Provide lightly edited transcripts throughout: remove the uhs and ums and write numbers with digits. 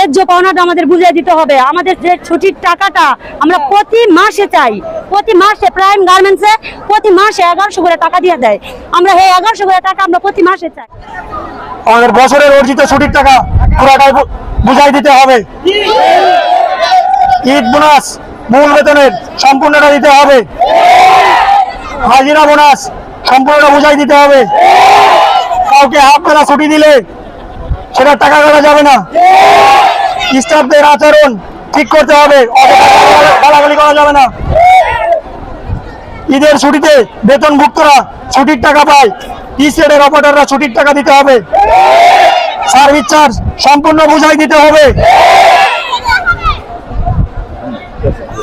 ন্যায্য পাওনাটা আমাদের বুঝিয়ে দিতে হবে। আমাদের যে ছুটির টাকাটা আমরা প্রতি মাসে চাই, প্রতি মাসে প্রাইম গার্মেন্টসে প্রতি মাসে 1100 করে টাকা দিয়ে দেয়। আমরা এই 1100 করে টাকা আমরা প্রতি মাসে চাই। আমাদের বছরের অর্জিত ছুটির টাকা পুরোটাই বুঝাই দিতে হবে। ঈদ বোনাস মূল বেতনের সম্পূর্ণটা দিতে হবে। হাজিরা বোনাস সম্পূর্ণটা বুঝাই দিতে হবে। কাউকে হাফ বেলা ছুটি দিলে সেটা টাকা কাটা যাবে না। স্টাফদের আচরণ ঠিক করতে হবে, গালাগালি করা যাবে না। ঈদের ছুটিতে বেতনভুক্তরা ছুটির টাকা পায়, টি-শার্টের অপারেটররা ছুটির টাকা দিতে হবে। সার্ভিস চার্জ সম্পূর্ণ বুঝাই দিতে হবে।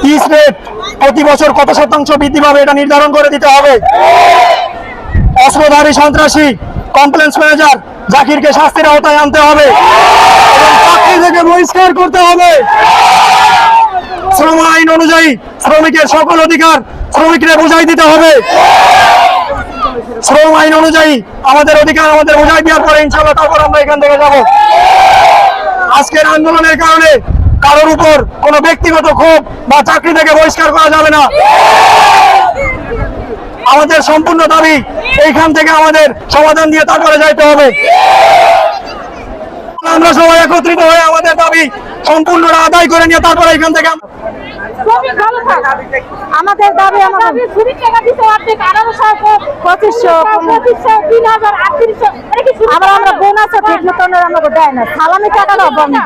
পিস রেট প্রতি বছর কত শতাংশ বৃদ্ধি পাবে এটা নির্ধারণ করে দিতে হবে। অস্ত্রধারী সন্ত্রাসী কমপ্লেন্স ম্যানেজার জাকিরকে শাস্তির আওতায় আনতে হবে এবং চাকরি থেকে বহিষ্কার করতে হবে। শ্রম আইন অনুযায়ী শ্রমিকের সকল অধিকার শ্রমিকরা বুঝাই দিতে হবে। শ্রম আইন অনুযায়ী আমাদের অধিকার আমাদের বুঝাই দেওয়ার পরে ইনশাআল্লাহ তারপর আমরা এখান থেকে যাব। আজকের আন্দোলনের কারণে কারোর উপর কোনো ব্যক্তিগত ক্ষোভ বা চাকরি থেকে বহিষ্কার করা যাবে না। আমাদের সম্পূর্ণ দাবি এইখান থেকে আমাদের সমাধান দিয়ে তারপরে যাইতে হবে। আমরা সবাই একত্রিত হয়ে আমাদের দাবি সম্পূর্ণটা আদায় করে নিয়ে তারপরে এখান থেকে আমাদের দাবি ছুটির টাকা দিতে হবে 1100 2500 3000 3800 আমরা বোনাসও ঠিক মতন আমাকে দেয় না। সালামি টাকাটাও বন্ধ।